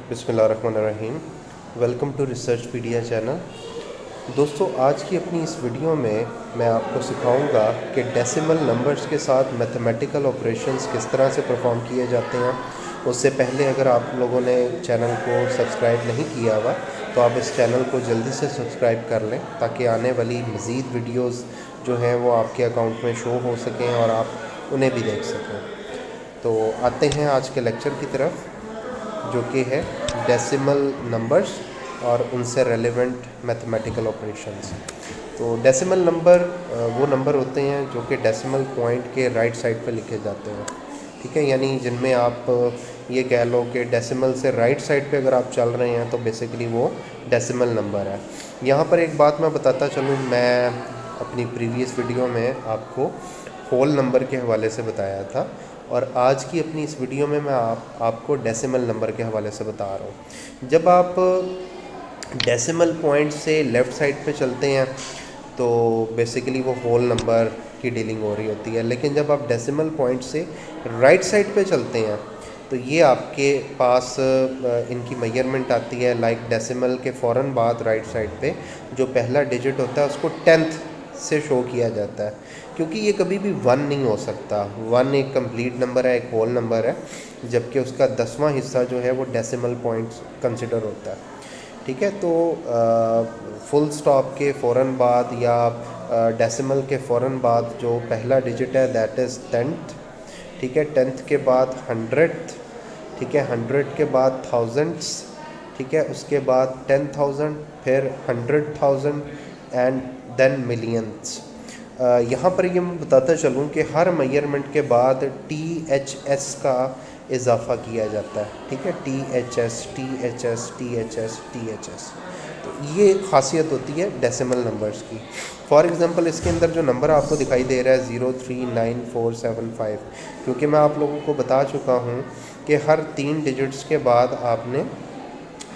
बिस्मिल्लाहिर्रहमानिर्रहीम। Welcome to Researchpedia channel. दोस्तों, आज की अपनी इस वीडियो में मैं आपको सिखाऊंगा कि डेसिमल नंबर्स के साथ मैथमेटिकल ऑपरेशंस किस तरह से परफॉर्म किए जाते हैं। उससे पहले अगर आप लोगों ने चैनल को सब्सक्राइब नहीं किया हुआ तो आप इस चैनल को जल्दी से सब्सक्राइब कर लें ताकि आने वाली मज़ीद वीडियोज़ जो हैं वो आपके अकाउंट में शो हो सकें और आप उन्हें भी देख सकें। तो आते हैं आज के लेक्चर की तरफ, जो कि है डेसिमल नंबर्स और उनसे रेलेवेंट मैथमेटिकल ऑपरेशंस। तो डेसिमल नंबर वो नंबर होते हैं जो कि डेसिमल पॉइंट के राइट साइड पे लिखे जाते हैं, ठीक है। यानी जिनमें आप ये कह लो कि डेसिमल से राइट साइड पे अगर आप चल रहे हैं तो बेसिकली वो डेसिमल नंबर है। यहाँ पर एक बात मैं बताता चलूँ, मैं अपनी प्रीवियस वीडियो में आपको होल नंबर के हवाले से बताया था और आज की अपनी इस वीडियो में मैं आपको डेसिमल नंबर के हवाले से बता रहा हूँ। जब आप डेसिमल पॉइंट से लेफ़्ट साइड पे चलते हैं तो बेसिकली वो होल नंबर की डीलिंग हो रही होती है, लेकिन जब आप डेसिमल पॉइंट से राइट साइड पे चलते हैं तो ये आपके पास इनकी मेजरमेंट आती है। लाइक डेसिमल के फ़ौरन बाद राइट साइड पे जो पहला डिजिट होता है उसको 10th से शो किया जाता है, क्योंकि ये कभी भी 1 नहीं हो सकता। 1 एक कंप्लीट नंबर है, एक होल नंबर है, जबकि उसका 10वां हिस्सा जो है वो डेसिमल पॉइंट कंसिडर होता है, ठीक है। तो फुल स्टॉप के फ़ौरन बाद या डेसिमल के फ़ौरन बाद जो पहला डिजिट है दैट इज़ 10th, ठीक है। 10th के बाद 100th, ठीक है। 100 के बाद थाउजेंड्स, ठीक है। उसके बाद 10,000, फिर 100,000 एंड देन मिलियंस। यहाँ पर ये मैं बताता चलूँ कि हर मेजरमेंट के बाद THS का इजाफ़ा किया जाता है, ठीक है। THS THS THS THS। तो ये एक ख़ासियत होती है डेसिमल नंबर्स की। फॉर एग्ज़ाम्पल इसके अंदर जो नंबर आपको दिखाई दे रहा है 039475, क्योंकि मैं आप लोगों को बता चुका हूँ कि हर 3 डिजिट्स के बाद आपने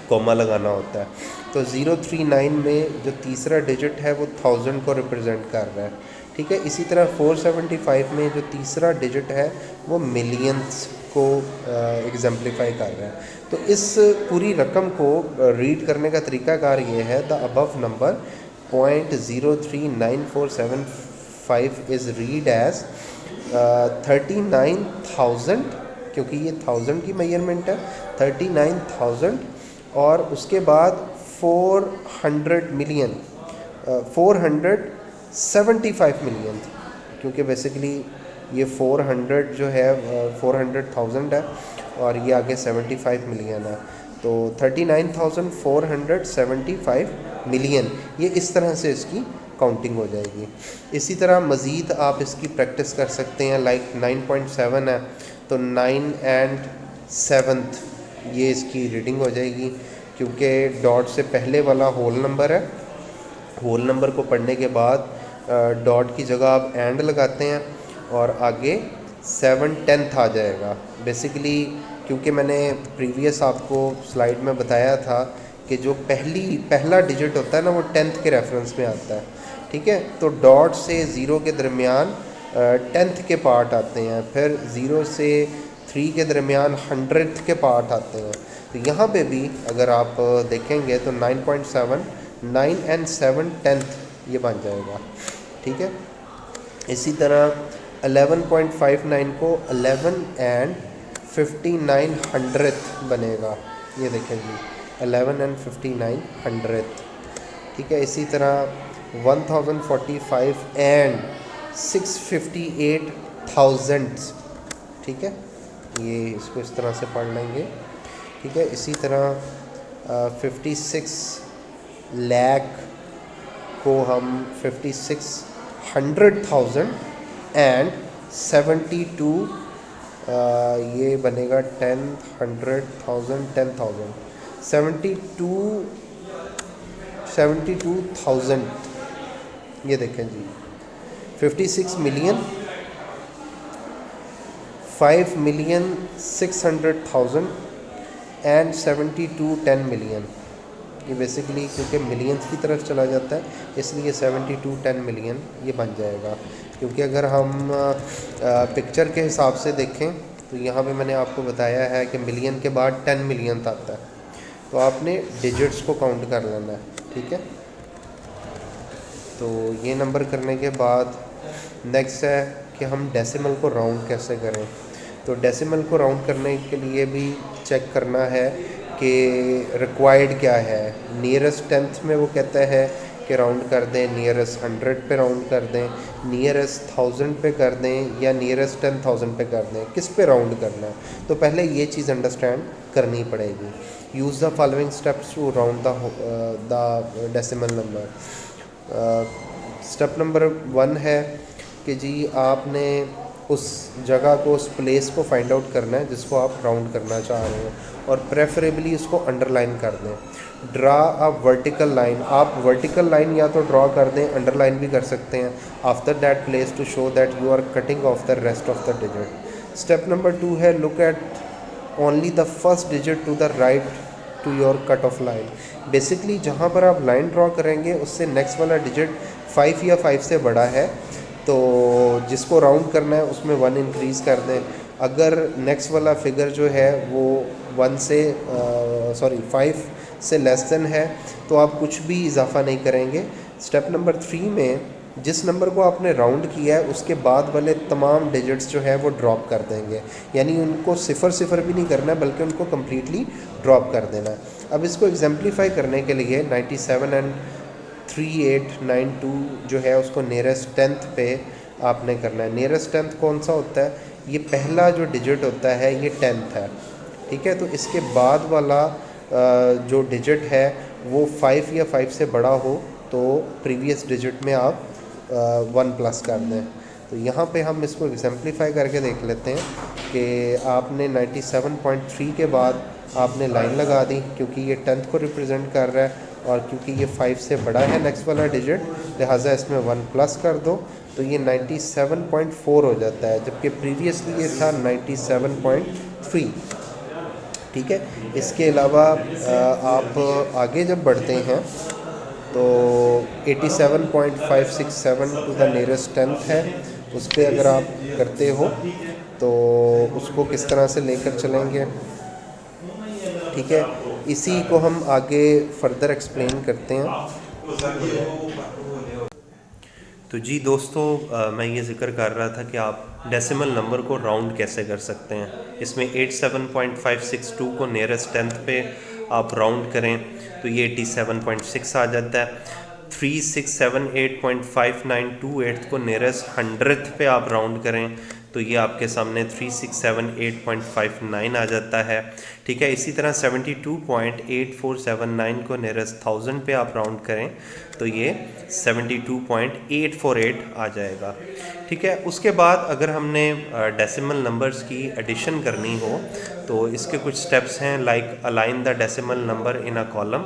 कॉमा लगाना होता है। तो 039 में जो तीसरा डिजिट है वो 1000 को रिप्रेजेंट कर रहा है, ठीक है। इसी तरह 475 में जो तीसरा डिजिट है वो मिलियंस को एग्जाम्प्लीफाई कर रहा है। तो इस पूरी रकम को रीड करने का तरीकाकार ये है, the above number 0.039475 is read as 39,000, क्योंकि ये 1000 की मेजरमेंट है, 39,000 और उसके बाद 400 मिलियन, 475 मिलियन, क्योंकि बेसिकली ये 400 जो है 400,000 है और ये आगे 75 मिलियन है। तो 39,475 मिलियन, ये इस तरह से इसकी काउंटिंग हो जाएगी। इसी तरह मज़ीद आप इसकी प्रैक्टिस कर सकते हैं। लाइक 9.7 है तो 9 एंड 7th ये इसकी रीडिंग हो जाएगी, क्योंकि डॉट से पहले वाला होल नंबर है। होल नंबर को पढ़ने के बाद डॉट की जगह आप एंड लगाते हैं और आगे 7/10 आ जाएगा। बेसिकली क्योंकि मैंने प्रीवियस आपको स्लाइड में बताया था कि जो पहला डिजिट होता है ना वो 10th के रेफरेंस में आता है, ठीक है। तो डॉट से 0 के दरमियान 10th के पार्ट आते हैं, फिर 0 से 3 के दरमियान 100th के पार्ट आते हैं। तो यहाँ पे भी अगर आप देखेंगे तो 9.7 9 एंड 7 10th ये बन जाएगा, ठीक है। इसी तरह 11.59 को 11 एंड 5900th बनेगा, ये देखें जी 11 एंड 5900th, ठीक है। इसी तरह 1045 एंड 658,000, ठीक है। ये इसको इस तरह से पढ़ लेंगे, ठीक है। इसी तरह 56 लाख को हम 56,100,000 एंड 72 ये बनेगा 10,100,000 10,000 72,000, ये देखें जी 56 मिलियन 5,600,000 एंड 72 10 मिलियन। ये बेसिकली क्योंकि मिलियंस की तरफ चला जाता है इसलिए 72 10 मिलियन ये बन जाएगा। क्योंकि अगर हम पिक्चर के हिसाब से देखें तो यहाँ पे मैंने आपको बताया है कि मिलियन के बाद 10 मिलियन आता है, तो आपने डिजिट्स को काउंट कर लेना है, ठीक है। तो ये नंबर करने के बाद नेक्स्ट है कि हम डेसिमल को राउंड कैसे करें। तो डेसिमल को राउंड करने के लिए भी चेक करना है कि रिक्वायर्ड क्या है। नियरेस्ट टेंथ में वो कहता है कि राउंड कर दें, नियरेस्ट 100 पे राउंड कर दें, नियरेस्ट 1000 पे कर दें, या नियरेस्ट 10,000 पे कर दें, किस पे राउंड करना है। तो पहले ये चीज़ अंडरस्टैंड करनी पड़ेगी। Use the following steps to round the decimal number. Step number 1 है कि जी आपने उस जगह को, उस प्लेस को फाइंड आउट करना है जिसको आप राउंड करना चाह रहे हैं, और प्रेफरेबली इसको अंडरलाइन कर दें। ड्रा अ वर्टिकल लाइन, आप वर्टिकल लाइन या तो ड्रॉ कर दें, अंडरलाइन भी कर सकते हैं, after that place to show that you are cutting off the rest of the digit. Step number 2 है look at only the first digit to the right to your cut off line. Basically जहाँ पर आप line draw करेंगे उससे next वाला digit 5 या 5 से बड़ा है, तो जिसको राउंड करना है उसमें 1 इंक्रीज़ कर दें। अगर नेक्स्ट वाला फिगर जो है वो 5 से लेस देन है तो आप कुछ भी इजाफा नहीं करेंगे। स्टेप नंबर 3 में जिस नंबर को आपने राउंड किया है उसके बाद वाले तमाम डिजिट्स जो है वो ड्रॉप कर देंगे, यानी उनको सिफर भी नहीं करना है बल्कि उनको कम्प्लीटली ड्रॉप कर देना है। अब इसको एग्जाम्पलीफाई करने के लिए 97 एंड 3892 जो है उसको नियरेस्ट टेंथ पे आपने करना है। नियरेस्ट टेंथ कौन सा होता है? ये पहला जो डिजिट होता है ये 10th है, ठीक है। तो इसके बाद वाला जो डिजिट है वो 5 या 5 से बड़ा हो तो प्रीवियस डिजिट में आप 1 प्लस कर दें। तो यहाँ पे हम इसको एग्जाम्पलीफाई करके देख लेते हैं कि आपने 97.3 के बाद आपने लाइन लगा दी, क्योंकि ये 10th को रिप्रेजेंट कर रहा है और क्योंकि ये 5 से बड़ा है नेक्स्ट वाला डिजिट, लिहाजा इसमें 1 प्लस कर दो तो ये 97.4 हो जाता है, जबकि प्रीवियसली ये था 97.3, ठीक है। इसके अलावा आप आगे जब बढ़ते हैं तो 87.567 टू द नियरेस्ट टेंथ है, उस पर अगर आप करते हो तो उसको किस तरह से लेकर चलेंगे, ठीक है। इसी को हम आगे फर्दर एक्सप्लेन करते हैं। तो जी दोस्तों, मैं ये ज़िक्र कर रहा था कि आप डेसिमल नंबर को राउंड कैसे कर सकते हैं। इसमें 87.562 को नियरेस्ट टेंथ पे आप राउंड करें तो ये 87.6 आ जाता है। 3678.5928 को नियरेस्ट 100th पे आप राउंड करें तो ये आपके सामने 3678.59 आ जाता है, ठीक है। इसी तरह 72.8479 को नियरेस्ट 1000 पे आप राउंड करें तो ये 72.848 आ जाएगा, ठीक है। उसके बाद अगर हमने डेसिमल नंबर्स की एडिशन करनी हो तो इसके कुछ स्टेप्स हैं, like align the decimal number in a column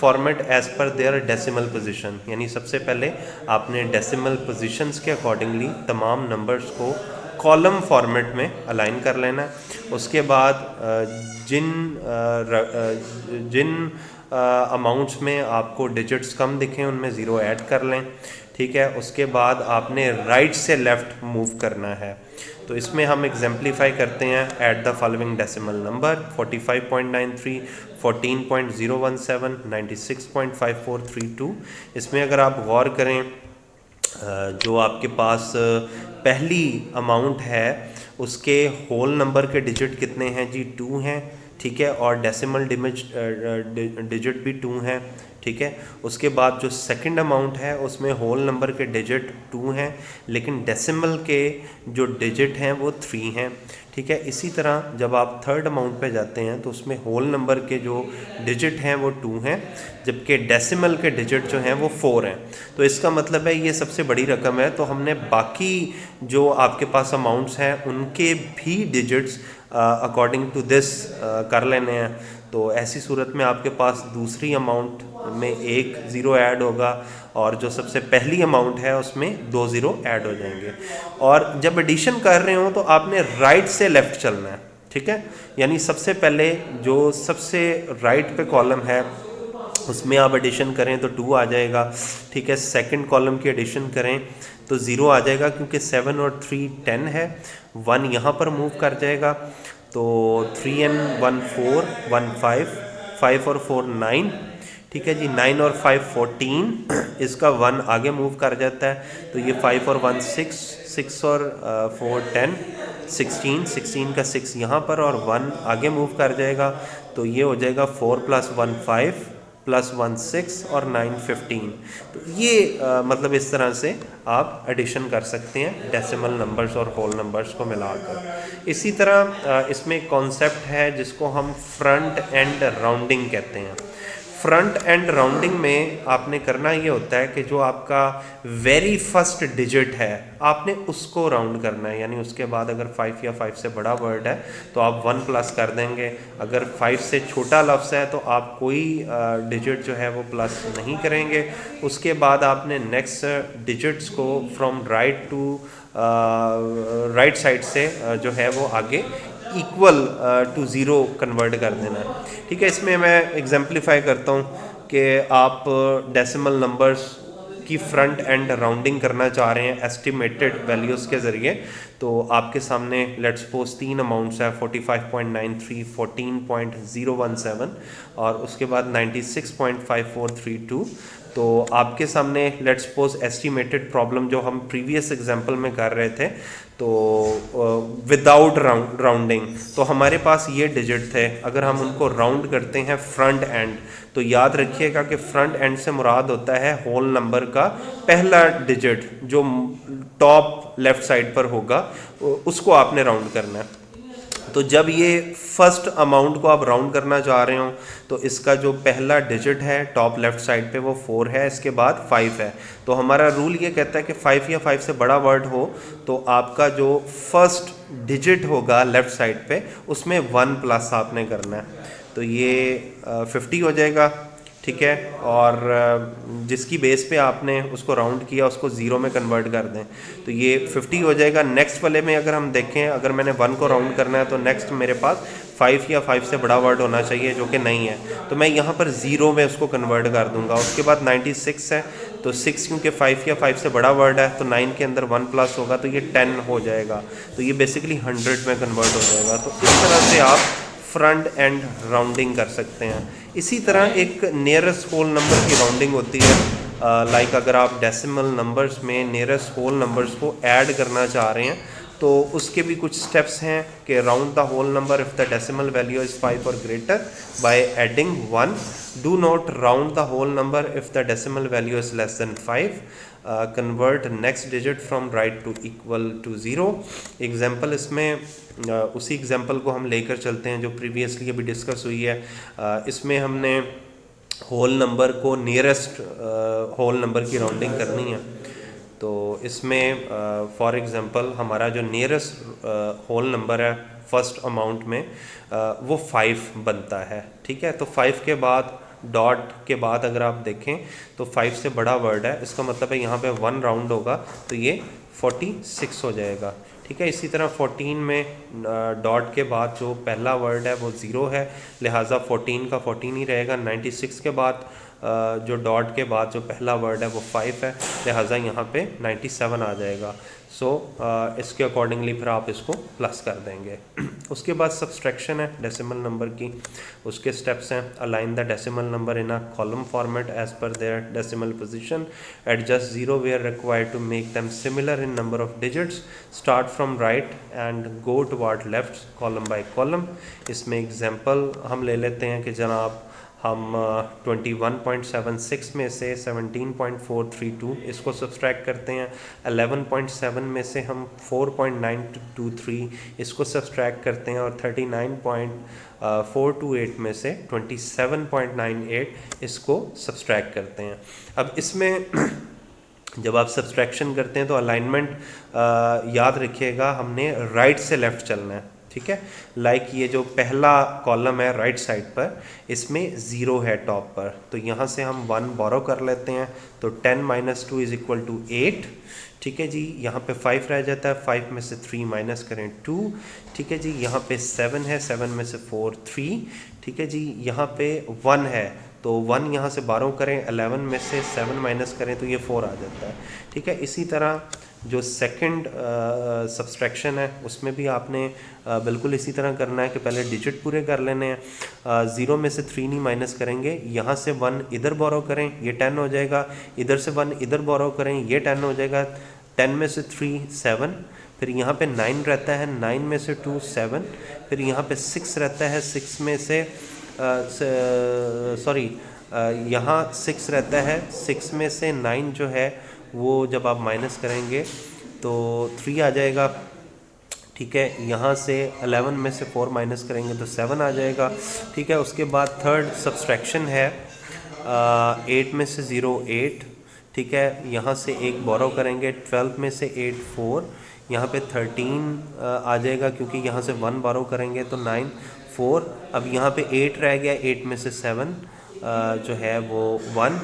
format as per their decimal position, यानी सबसे पहले आपने डेसिमल पोजीशंस के अकॉर्डिंगली तमाम नंबर्स को कॉलम फॉर्मेट में अलाइन कर लेना है। उसके बाद जिन अमाउंट्स में आपको डिजिट्स कम दिखें उनमें ज़ीरो ऐड कर लें, ठीक है। उसके बाद आपने राइट से लेफ़्ट मूव करना है। तो इसमें हम एग्जाम्पलीफाई करते हैं at the following decimal number 45.93, 14.017, 96.5432। इसमें अगर आप गौर करें जो आपके पास पहली अमाउंट है उसके होल नंबर के डिजिट कितने हैं जी? 2 हैं, ठीक है, और डेसिमल डिजिट भी 2 हैं, ठीक है। उसके बाद जो सेकंड अमाउंट है उसमें होल नंबर के डिजिट 2 हैं लेकिन डेसिमल के जो डिजिट हैं वो 3 हैं, ठीक है। इसी तरह जब आप थर्ड अमाउंट पे जाते हैं तो उसमें होल नंबर के जो डिजिट हैं वो 2 हैं जबकि डेसिमल के डिजिट जो हैं वो 4 हैं। तो इसका मतलब है ये सबसे बड़ी रकम है, तो हमने बाकी जो आपके पास अमाउंट्स हैं उनके भी डिजिट्स अकॉर्डिंग टू दिस कर लेने हैं। तो ऐसी सूरत में आपके पास दूसरी अमाउंट में 1 ज़ीरो ऐड होगा और जो सबसे पहली अमाउंट है उसमें 2 ज़ीरो ऐड हो जाएंगे। और जब एडिशन कर रहे हो तो आपने राइट से लेफ़्ट चलना है, ठीक है। यानी सबसे पहले जो सबसे राइट पे कॉलम है उसमें आप एडिशन करें तो 2 आ जाएगा, ठीक है। सेकंड कॉलम की एडिशन करें तो 0 आ जाएगा क्योंकि 7 और 3 10 है, 1 यहाँ पर मूव कर जाएगा तो 3 and 1 4, 1 5, 5 और 4 9, ठीक है जी। 9 और 5 14, इसका 1 आगे मूव कर जाता है, तो ये 5 और 1 6, 6 और 4 10, 16, 16 का 6 यहाँ पर और 1 आगे मूव कर जाएगा, तो ये हो जाएगा 4 + 1 5 + 1 6 और 9 15। तो ये मतलब इस तरह से आप एडिशन कर सकते हैं डेसिमल नंबर्स और होल नंबर्स को मिलाकर। इसी तरह इसमें एक कॉन्सेप्ट है जिसको हम फ्रंट एंड राउंडिंग कहते हैं। फ्रंट एंड राउंडिंग में आपने करना ये होता है कि जो आपका वेरी फर्स्ट डिजिट है आपने उसको राउंड करना है, यानी उसके बाद अगर 5 या 5 से बड़ा वर्ड है तो आप 1 प्लस कर देंगे, अगर 5 से छोटा लफ्ज़ है तो आप कोई डिजिट जो है वो प्लस नहीं करेंगे। उसके बाद आपने नेक्स्ट डिजिट्स को from right to right side से जो है वो आगे इक्वल टू ज़ीरो कन्वर्ट कर देना है, ठीक है। इसमें मैं एग्जाम्पलीफाई करता हूँ कि आप डेसिमल नंबर्स की फ्रंट एंड राउंडिंग करना चाह रहे हैं एस्टिमेटेड वैल्यूज़ के ज़रिए, तो आपके सामने लेट्स सपोज 3 अमाउंट्स है 45.93, 14.017 और उसके बाद 96.5432। तो आपके सामने लेट्स सपोज एस्टिमेटेड प्रॉब्लम जो हम प्रीवियस एग्जांपल में कर रहे थे, तो विदाउट राउंडिंग, तो हमारे पास ये डिजिट थे, अगर हम उनको राउंड करते हैं फ्रंट एंड, तो याद रखिएगा कि फ्रंट एंड से मुराद होता है होल नंबर का पहला डिजिट जो टॉप लेफ्ट साइड पर होगा, उसको आपने राउंड करना है। तो जब ये फर्स्ट अमाउंट को आप राउंड करना चाह रहे हो तो इसका जो पहला डिजिट है टॉप लेफ्ट साइड पे वो 4 है, इसके बाद 5 है, तो हमारा रूल ये कहता है कि 5 या 5 से बड़ा वर्ड हो तो आपका जो फर्स्ट डिजिट होगा लेफ्ट साइड पे उसमें 1 प्लस आपने करना है, तो ये 50 हो जाएगा, ठीक है। और जिसकी बेस पे आपने उसको राउंड किया उसको ज़ीरो में कन्वर्ट कर दें, तो ये 50 हो जाएगा। नेक्स्ट वाले में अगर हम देखें, अगर मैंने 1 को राउंड करना है तो नेक्स्ट मेरे पास 5 या 5 से बड़ा वर्ड होना चाहिए जो कि नहीं है, तो मैं यहाँ पर ज़ीरो में उसको कन्वर्ट कर दूंगा। उसके बाद 96 है, तो 6 क्योंकि 5 या 5 से बड़ा वर्ड है तो 9 के अंदर 1 प्लस होगा तो ये 10 हो जाएगा, तो ये बेसिकली 100 में कन्वर्ट हो जाएगा। तो इस तरह से आप फ्रंट एंड राउंडिंग कर सकते हैं। इसी तरह एक नियरेस्ट होल नंबर की राउंडिंग होती है, लाइक अगर आप डेसिमल नंबर्स में नियरेस्ट होल नंबर्स को ऐड करना चाह रहे हैं तो उसके भी कुछ स्टेप्स हैं कि round the whole number if the decimal value is 5 और greater by adding 1, do not round the whole number if the decimal value is less than 5, convert next digit from right to equal to zero. Example इसमें उसी example को हम लेकर चलते हैं जो previously अभी डिस्कस हुई है। इसमें हमने होल नंबर को नियरेस्ट होल नंबर की राउंडिंग करनी है, तो इसमें फॉर एग्ज़ाम्पल हमारा जो नियरेस्ट होल नंबर है फर्स्ट अमाउंट में वो 5 बनता है, ठीक है। तो 5 के बाद डॉट के बाद अगर आप देखें तो 5 से बड़ा वर्ड है, इसका मतलब है यहाँ पे 1 राउंड होगा तो ये 46 हो जाएगा, ठीक है। इसी तरह 14 में डॉट के बाद जो पहला वर्ड है वो 0 है, लिहाजा 14 का 14 ही रहेगा। 96 के बाद जो डॉट के बाद जो पहला वर्ड है वो 5 है, लिहाजा यहाँ पे 97 आ जाएगा। सो इसके अकॉर्डिंगली फिर आप इसको प्लस कर देंगे। उसके बाद सब्सट्रैक्शन है डेसिमल नंबर की, उसके स्टेप्स हैं align the decimal number in a column format as per their decimal position, adjust zero where required to make them similar in number of digits, start from right and go toward left column by column. इसमें example हम ले लेते हैं कि जनाब हम 21.76 में से 17.432 इसको सब्सट्रैक्ट करते हैं, 11.7 में से हम 4.923 इसको सब्सट्रैक्ट करते हैं और 39.428 में से 27.98 इसको सब्सट्रैक्ट करते हैं। अब इसमें जब आप सब्सट्रैक्शन करते हैं तो अलाइनमेंट याद रखिएगा हमने राइट से लेफ़्ट चलना है, ठीक है। लाइक ये जो पहला कॉलम है राइट साइड पर इसमें 0 है टॉप पर, तो यहाँ से हम 1 बोरो कर लेते हैं, तो 10 - 2 = 8, ठीक है जी। यहाँ पे 5 रह जाता है, 5 में से 3 माइनस करें 2, ठीक है जी। यहाँ पे 7 है, 7 में से 4 3, ठीक है जी। यहाँ पे 1 है तो 1 यहाँ से 12 करें, 11 में से 7 माइनस करें तो ये 4 आ जाता है, ठीक है। इसी तरह जो सेकंड सब्सट्रैक्शन है उसमें भी आपने बिल्कुल इसी तरह करना है कि पहले डिजिट पूरे कर लेने हैं। 0 में से 3 नहीं माइनस करेंगे, यहाँ से 1 इधर बोरो करें, ये 10 हो जाएगा, इधर से 1 इधर बोरो करें, ये 10 हो जाएगा। 10 में से 3 7, फिर यहाँ पे 9 रहता है, 9 में से 2 7, फिर यहाँ पे 6 रहता है, 6 में से सॉरी यहाँ 6 रहता है, 6 में से 9 जो है वो जब आप माइनस करेंगे तो 3 आ जाएगा। ठीक है, यहाँ से 11 में से 4 माइनस करेंगे तो 7 आ जाएगा। ठीक है, उसके बाद थर्ड सब्सट्रैक्शन है 8 में से 0 8। ठीक है, यहाँ से एक बोरो करेंगे, 12 में से 8 4, यहाँ पे 13 आ जाएगा क्योंकि यहाँ से 1 बोरो करेंगे तो 9 4। अब यहाँ पे 8 रह गया, 8 में से 7 जो है वो 1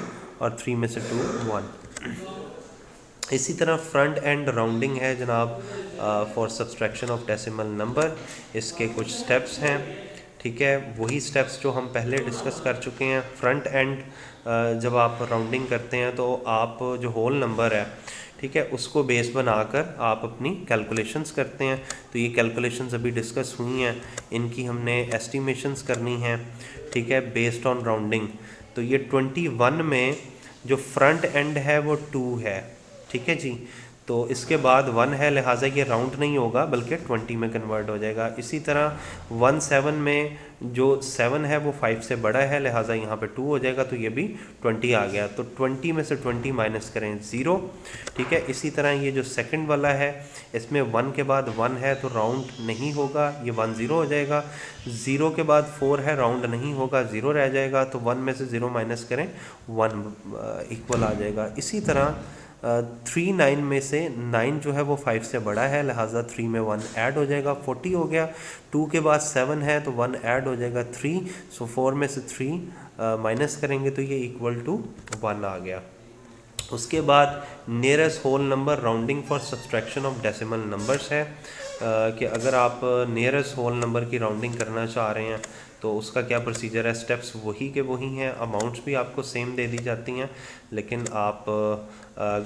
और 3 में से 2 1। इसी तरह फ्रंट एंड राउंडिंग है जनाब for subtraction of decimal number. इसके कुछ स्टेप्स हैं। ठीक है, वही स्टेप्स जो हम पहले डिस्कस कर चुके हैं। फ्रंट एंड जब आप राउंडिंग करते हैं तो आप जो होल नंबर है, ठीक है, उसको बेस बनाकर आप अपनी कैलकुलेशंस करते हैं। तो ये कैलकुलेशंस अभी डिस्कस हुई हैं, इनकी हमने एस्टिमेशंस करनी है। ठीक है, बेस्ड ऑन राउंडिंग। तो ये 21 में जो फ्रंट एंड है वो 2 है। ठीक है जी, तो इसके बाद 1 है, लिहाजा ये राउंड नहीं होगा बल्कि 20 में कन्वर्ट हो जाएगा। इसी तरह 17 में जो 7 है वो 5 से बड़ा है, लिहाजा यहाँ पे 2 हो जाएगा, तो ये भी 20 आ गया। तो 20 में से 20 माइनस करें 0। ठीक है, इसी तरह ये जो सेकंड वाला है इसमें 1 के बाद 1 है तो राउंड नहीं होगा, ये 1 0 हो जाएगा। 0 के बाद 4 है, राउंड नहीं होगा, 0 रह जाएगा। तो 1 में से 0 माइनस करें 1 इक्वल आ जाएगा। इसी तरह 3 9 में से 9 जो है वो 5 से बड़ा है, लिहाजा 3 में 1 ऐड हो जाएगा, 40 हो गया। 2 के बाद 7 है तो 1 ऐड हो जाएगा 3, सो 4 में से 3 माइनस करेंगे तो ये इक्वल टू 1 आ गया। उसके बाद nearest whole number rounding for subtraction of decimal numbers है कि अगर आप नियरेस्ट होल नंबर की राउंडिंग करना चाह रहे हैं तो उसका क्या प्रोसीजर है। स्टेप्स वही के वही हैं, अमाउंट्स भी आपको सेम दे दी जाती हैं, लेकिन आप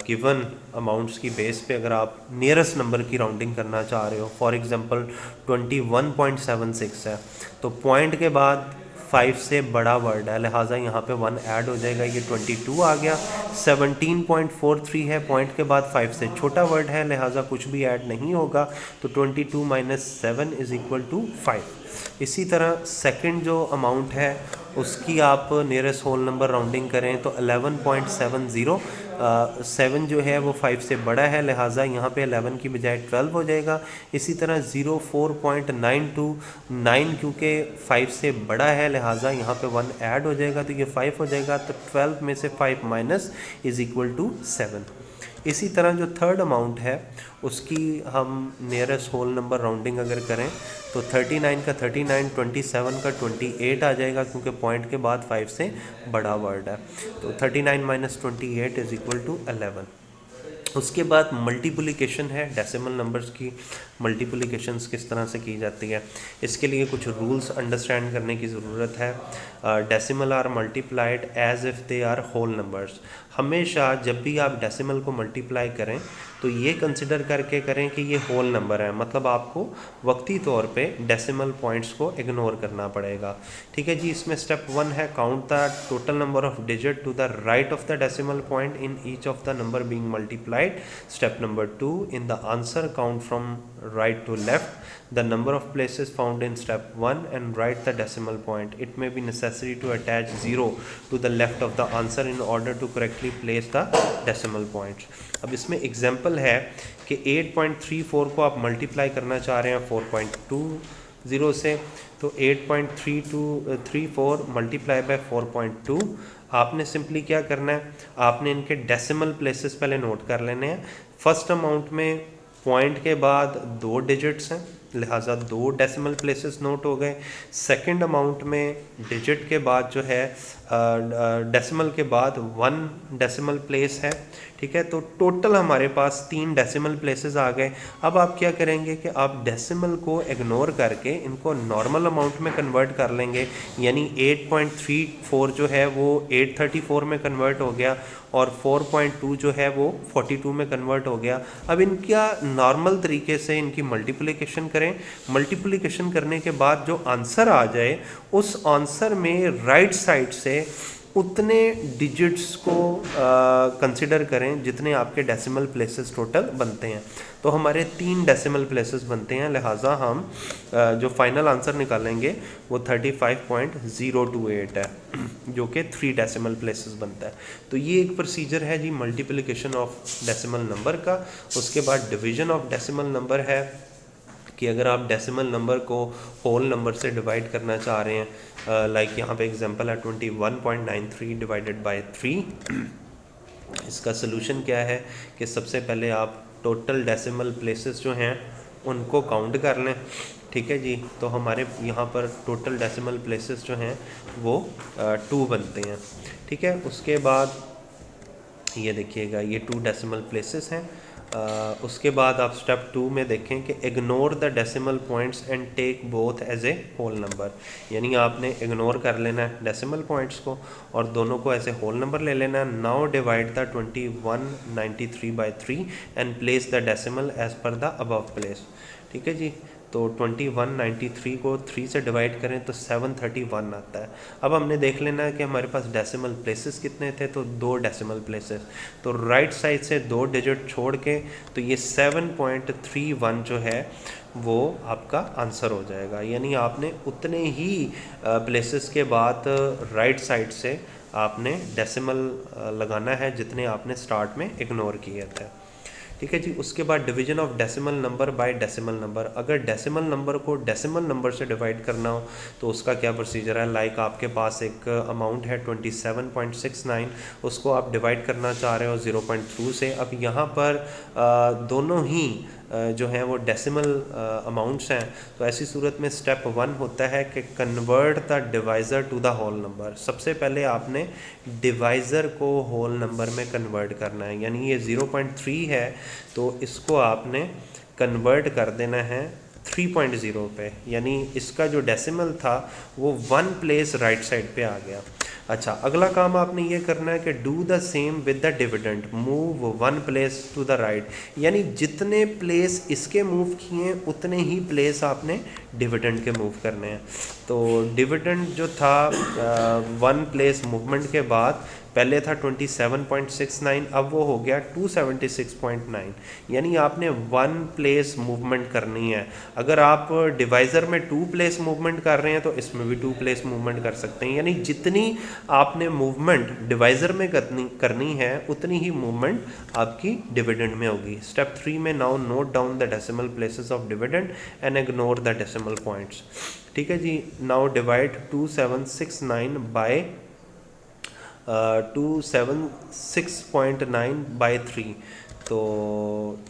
गिवन अमाउंट्स की बेस पे अगर आप नियरेस्ट नंबर की राउंडिंग करना चाह रहे हो, फॉर एग्जांपल 21.76 है तो पॉइंट के बाद 5 से बड़ा वर्ड है, लिहाजा यहाँ पे 1 ऐड हो जाएगा, ये 22 आ गया। 17.43 है, पॉइंट के बाद 5 से छोटा वर्ड है, लिहाजा कुछ भी ऐड नहीं होगा, तो 22 माइनस 7 इज़ इक्वल टू 5। इसी तरह सेकंड जो अमाउंट है उसकी आप नियरेस्ट होल नंबर राउंडिंग करें तो 11.70, 7 जो है वो 5 से बड़ा है, लिहाजा यहाँ पे 11 की बजाय 12 हो जाएगा। इसी तरह 04.92, 9 क्योंकि 5 से बड़ा है, लिहाजा यहाँ पे 1 ऐड हो जाएगा तो ये 5 हो जाएगा। तो 12 में से 5 माइनस इज़ इक्वल टू 7। इसी तरह जो थर्ड अमाउंट है उसकी हम नियरेस्ट होल नंबर राउंडिंग अगर करें तो 39 का 39, 27 का 28 आ जाएगा क्योंकि पॉइंट के बाद 5 से बड़ा वर्ड है। तो 39 माइनस 28 इज़ इक्वल टू 11। उसके बाद मल्टीप्लिकेशन है, डेसिमल नंबर्स की मल्टीप्लिकेशंस किस तरह से की जाती है, इसके लिए कुछ रूल्स अंडरस्टैंड करने की ज़रूरत है। Decimal are multiplied as if they are whole numbers. हमेशा जब भी आप डेसिमल को मल्टीप्लाई करें तो ये कंसिडर करके करें कि ये होल नंबर है, मतलब आपको वक्ती तौर पे डेसिमल पॉइंट्स को इग्नोर करना पड़ेगा। ठीक है जी, इसमें स्टेप 1 है count the total number of digit to the right of the decimal point in each of the number being multiplied. Step number 2 in the answer count from right to left the number of places found in step 1 and write the decimal point. It may be necessary to attach 0 to the left of the answer in order to correctly place the decimal points. अब इसमें example है कि 8.34 को आप multiply करना चाह रहे हैं 4.20 से, तो 8.3234 मल्टीप्लाई बाय 4.2। आपने सिंपली क्या करना है, आपने इनके डेसिमल प्लेसेस पहले नोट कर लेने हैं। फर्स्ट अमाउंट में पॉइंट के बाद 2 डिजिट्स हैं, लिहाजा 2 डेसिमल प्लेसेस नोट हो गए। सेकंड अमाउंट में डिजिट के बाद जो है डेसिमल के बाद 1 डेसिमल प्लेस है, ठीक है। तो टोटल हमारे पास 3 डेसिमल प्लेसेस आ गए। अब आप क्या करेंगे कि आप डेसिमल को इग्नोर करके इनको नॉर्मल अमाउंट में कन्वर्ट कर लेंगे, यानी 8.34 जो है वो 834 में कन्वर्ट हो गया और 4.2 जो है वो 42 में कन्वर्ट हो गया। अब इनका नॉर्मल तरीके से इनकी मल्टीप्लिकेशन करें। मल्टीप्लिकेशन करने के बाद जो आंसर आ जाए उस आंसर में राइट साइड से उतने डिजिट्स को कंसिडर करें जितने आपके डेसिमल प्लेसेस टोटल बनते हैं। तो हमारे 3 डेसिमल प्लेसेस बनते हैं, लिहाजा हम जो फाइनल आंसर निकालेंगे वो 35.028 है, जो कि 3 डेसिमल प्लेसेस बनता है। तो ये एक प्रोसीजर है जी मल्टीप्लिकेशन ऑफ डेसिमल नंबर का। उसके बाद डिवीज़न ऑफ डेसिमल नंबर है कि अगर आप डेसिमल नंबर को होल नंबर से डिवाइड करना चाह रहे हैं, लाइक यहाँ पे एग्जांपल है 21.93 डिवाइडेड बाय 3। इसका सलूशन क्या है कि सबसे पहले आप टोटल डेसिमल प्लेसेस जो हैं उनको काउंट कर लें, ठीक है जी। तो हमारे यहाँ पर टोटल डेसिमल प्लेसेस जो हैं वो 2 बनते हैं, ठीक है। उसके बाद ये देखिएगा ये 2 डेसिमल प्लेसेस हैं। उसके बाद आप स्टेप 2 में देखें कि ignore the decimal points and take both as a whole number, यानी आपने इग्नोर कर लेना है डेसिमल पॉइंट्स को और दोनों को ऐसे होल नंबर ले लेना है। Now divide the 2193 by 3 and place the decimal as per the above place, ठीक है जी। तो 2193 को 3 से डिवाइड करें तो 731 आता है। अब हमने देख लेना है कि हमारे पास डेसिमल प्लेसेस कितने थे, तो 2 डेसिमल प्लेसेस। तो राइट साइड से 2 डिजिट छोड़ के तो ये 7.31 जो है वो आपका आंसर हो जाएगा, यानी आपने उतने ही प्लेसेस के बाद राइट साइड से आपने डेसिमल लगाना है जितने आपने स्टार्ट में इग्नोर किए थे, ठीक है जी। उसके बाद division of decimal number by decimal number. अगर डेसिमल नंबर को डेसिमल नंबर से डिवाइड करना हो तो उसका क्या प्रोसीजर है। लाइक आपके पास एक अमाउंट है 27.69, उसको आप डिवाइड करना चाह रहे हो 0.2 से। अब यहाँ पर दोनों ही जो हैं वो डेसिमल अमाउंट्स हैं, तो ऐसी सूरत में स्टेप 1 होता है कि convert the divisor to the whole number. सबसे पहले आपने डिवाइज़र को होल नंबर में कन्वर्ट करना है, यानी ये 0.3 है तो इसको आपने कन्वर्ट कर देना है 3.0 पे, यानी इसका जो डेसिमल था वो 1 प्लेस राइट साइड पे आ गया। अच्छा, अगला काम आपने ये करना है कि do the same with the dividend, move 1 place to the right, यानी जितने प्लेस इसके मूव किए उतने ही प्लेस आपने डिविडेंड के मूव करने हैं। तो डिविडेंड जो था 1 प्लेस मूवमेंट के बाद पहले था 27.69, अब वो हो गया 276.9, यानी आपने 1 प्लेस मूवमेंट करनी है। अगर आप डिवाइज़र में 2 प्लेस मूवमेंट कर रहे हैं तो इसमें भी 2 प्लेस मूवमेंट कर सकते हैं, यानी जितनी आपने मूवमेंट डिवाइज़र में करनी है उतनी ही मूवमेंट आपकी डिविडेंड में होगी। स्टेप 3 में now note down the decimal places of dividend and ignore the decimal points, ठीक है जी। नाउ डिवाइड 2769 बाय 276.9 बाई 3, तो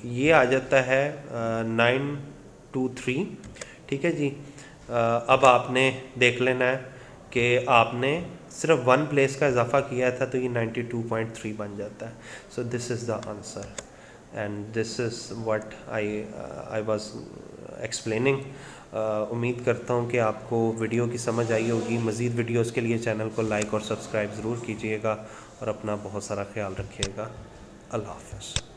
ये आ जाता है 923, ठीक है जी। अब आपने देख लेना है कि आपने सिर्फ 1 प्लेस का इजाफा किया था तो ये 92.3 बन जाता है। So this is the answer and this is what I was explaining. उम्मीद करता हूँ कि आपको वीडियो की समझ आई होगी। मज़ीद वीडियोज़ के लिए चैनल को लाइक और सब्सक्राइब ज़रूर कीजिएगा और अपना बहुत सारा ख्याल रखिएगा। अल्लाह हाफ़िज़।